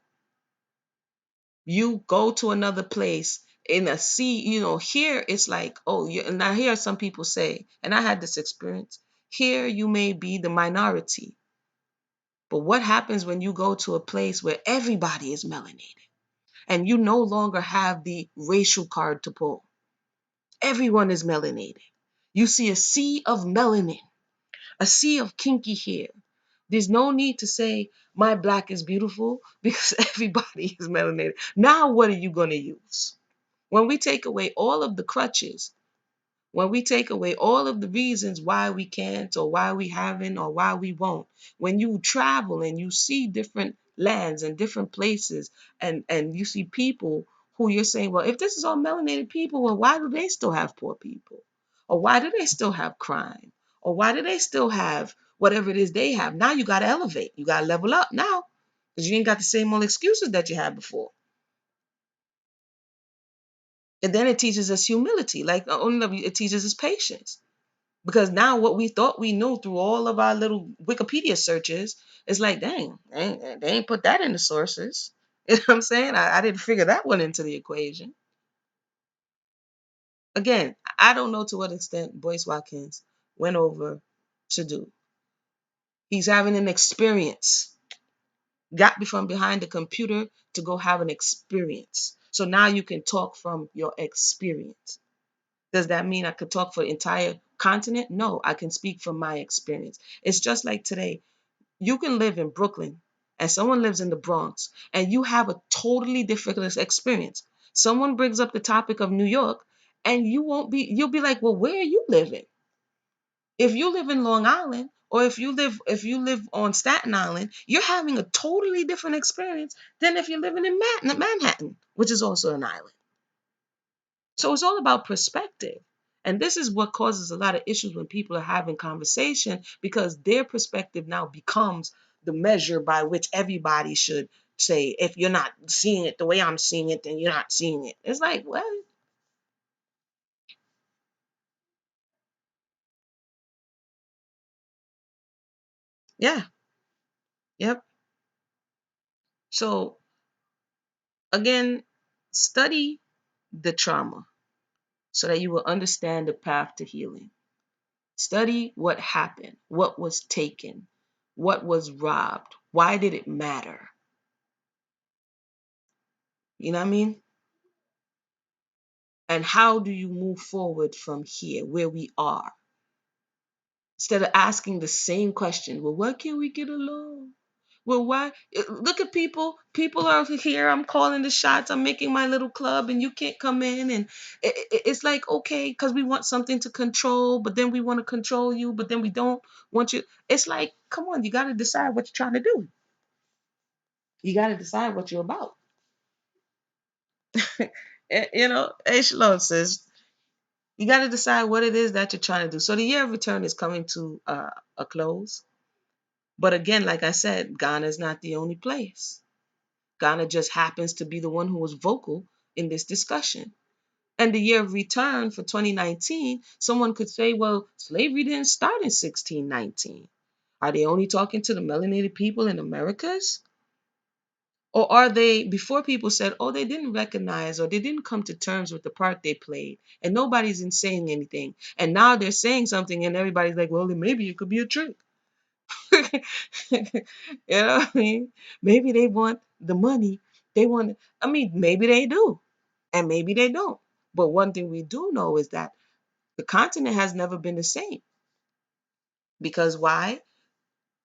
You go to another place in a sea, here it's like, oh, now here some people say, and I had this experience, here you may be the minority. But what happens when you go to a place where everybody is melanated? And you no longer have the racial card to pull. Everyone is melanated. You see a sea of melanin, a sea of kinky hair. There's no need to say, my black is beautiful, because everybody is melanated. Now, what are you going to use? When we take away all of the crutches, when we take away all of the reasons why we can't or why we haven't or why we won't, when you travel and you see different lands and different places, and you see people who you're saying, well, if this is all melanated people, well, why do they still have poor people? Or why do they still have crime? Or why do they still have whatever it is they have? Now you got to elevate. You got to level up now, because you ain't got the same old excuses that you had before. And then it teaches us humility. Like it teaches us patience. Because now what we thought we knew through all of our little Wikipedia searches is like, dang, they ain't put that in the sources. You know what I'm saying? I didn't figure that one into the equation. Again, I don't know to what extent Boyce Watkins went over to do. He's having an experience. Got from behind the computer to go have an experience. So now you can talk from your experience. Does that mean I could talk for the entire continent? No, I can speak from my experience. It's just like today. You can live in Brooklyn and someone lives in the Bronx and you have a totally different experience. Someone brings up the topic of New York and you'll be like, well, where are you living? If you live in Long Island, or if you live on Staten Island, you're having a totally different experience than if you're living in Manhattan, which is also an island. So it's all about perspective. And this is what causes a lot of issues when people are having conversation, because their perspective now becomes the measure by which everybody should say, if you're not seeing it the way I'm seeing it, then you're not seeing it. It's like, what? Yeah. Yep. So again, study the trauma so that you will understand the path to healing. Study what happened, what was taken, what was robbed, why did it matter? You know what I mean? And how do you move forward from here, where we are? Instead of asking the same question, well, why can't we get along? Well, why? Look at people. People are here. I'm calling the shots. I'm making my little club, and you can't come in. And it's like, okay, because we want something to control, but then we want to control you, but then we don't want you. It's like, come on, you got to decide what you're trying to do. You got to decide what you're about. Hey, Shalom says, you got to decide what it is that you're trying to do. So the year of return is coming to a close. But again, like I said, Ghana is not the only place. Ghana just happens to be the one who was vocal in this discussion. And the year of return for 2019, someone could say, well, slavery didn't start in 1619. Are they only talking to the melanated people in Americas? Or are they, before people said, oh, they didn't recognize or they didn't come to terms with the part they played, and nobody's in saying anything. And now they're saying something and everybody's like, well, then maybe it could be a trick. You know what I mean? Maybe they want the money. Maybe they do, and maybe they don't. But one thing we do know is that the continent has never been the same. Because why?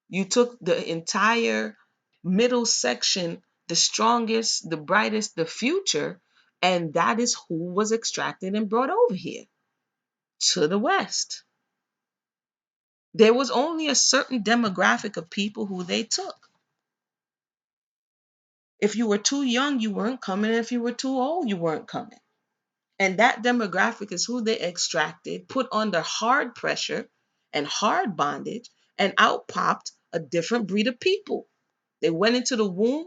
You took the entire middle section, the strongest, the brightest, the future, and that is who was extracted and brought over here to the West. There was only a certain demographic of people who they took. If you were too young, you weren't coming. If you were too old, you weren't coming. And that demographic is who they extracted, put under hard pressure and hard bondage, and out popped a different breed of people. They went into the womb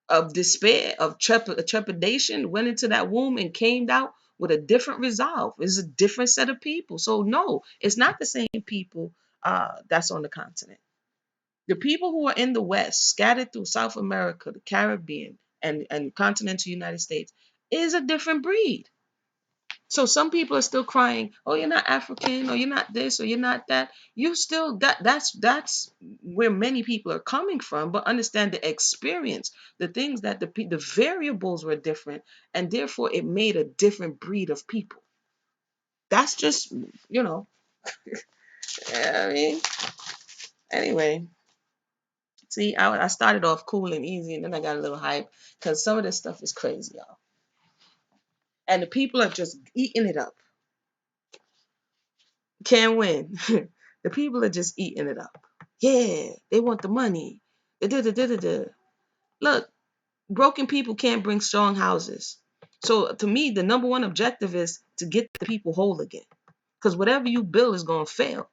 of despair, of trepidation, went into that womb and came out with a different resolve. It's a different set of people. So, no, it's not the same people that's on the continent. The people who are in the West, scattered through South America, the Caribbean, and continental United States, is a different breed. So some people are still crying, oh, you're not African, or you're not this, or you're not that. You still that's where many people are coming from, but understand the experience, the things that the variables were different, and therefore it made a different breed of people. That's just, you know, I mean, anyway. See, I started off cool and easy, and then I got a little hype because some of this stuff is crazy, y'all. And the people are just eating it up. Can't win. The people are just eating it up. Yeah, they want the money. Da-da-da-da-da-da. Look, broken people can't bring strong houses. So to me, the number one objective is to get the people whole again. Because whatever you build is going to fail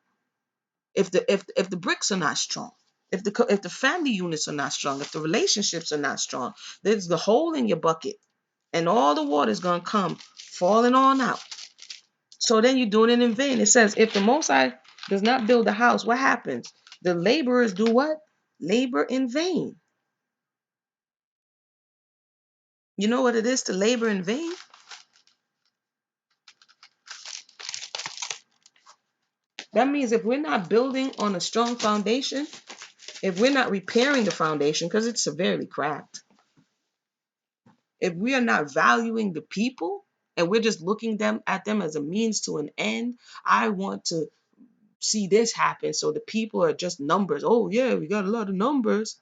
if the bricks are not strong. If the family units are not strong, if the relationships are not strong, there's the hole in your bucket, and all the water is gonna come falling on out. So then you're doing it in vain. It says, if the Most High does not build a house, what happens? The laborers do what? Labor in vain. You know what it is to labor in vain? That means if we're not building on a strong foundation, if we're not repairing the foundation because it's severely cracked, if we are not valuing the people and we're just looking at them as a means to an end, I want to see this happen. So the people are just numbers. Oh yeah, we got a lot of numbers.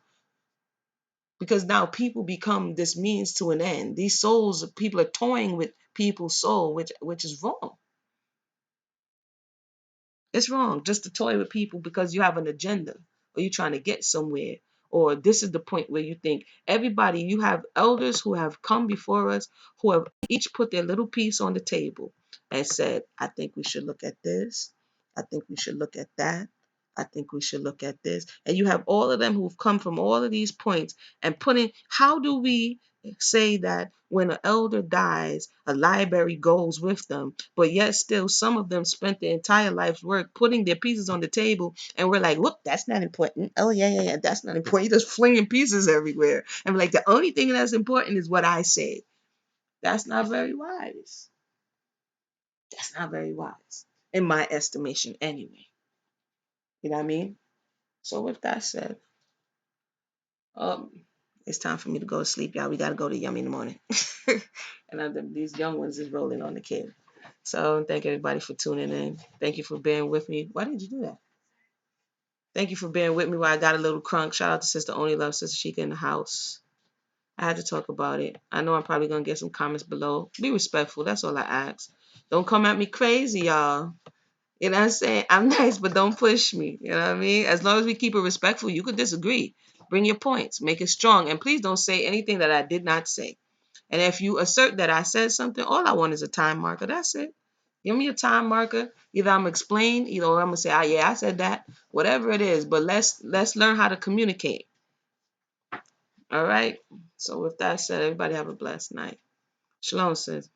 Because now people become this means to an end. These souls, people are toying with people's soul, which is wrong. It's wrong just to toy with people because you have an agenda or you're trying to get somewhere. Or this is the point where you think everybody, you have elders who have come before us, who have each put their little piece on the table and said, I think we should look at this. I think we should look at that. I think we should look at this. And you have all of them who've come from all of these points and putting, how do we say that when an elder dies, a library goes with them, but yet still some of them spent their entire life's work putting their pieces on the table, and we're like, look, that's not important. Oh, yeah, that's not important. You're just flinging pieces everywhere. And we're like, the only thing that's important is what I say. That's not very wise. That's not very wise, in my estimation, anyway. You know what I mean? So with that said, um, it's time for me to go to sleep, y'all. We gotta go to Yummy in the morning, and these young ones is rolling on the kid. So thank everybody for tuning in. Thank you for bearing with me. Why did you do that? Thank you for bearing with me while I got a little crunk. Shout out to Sister Only Love, Sister Sheikah in the house. I had to talk about it. I know I'm probably gonna get some comments below. Be respectful. That's all I ask. Don't come at me crazy, y'all. You know what I'm saying? I'm nice, but don't push me. You know what I mean? As long as we keep it respectful, you could disagree. Bring your points. Make it strong. And please don't say anything that I did not say. And if you assert that I said something, all I want is a time marker. That's it. Give me a time marker. Either I'm explain, either I'm gonna say, "Ah, yeah, I said that." Whatever it is, but let's learn how to communicate. All right. So with that said, everybody have a blessed night. Shalom, sis.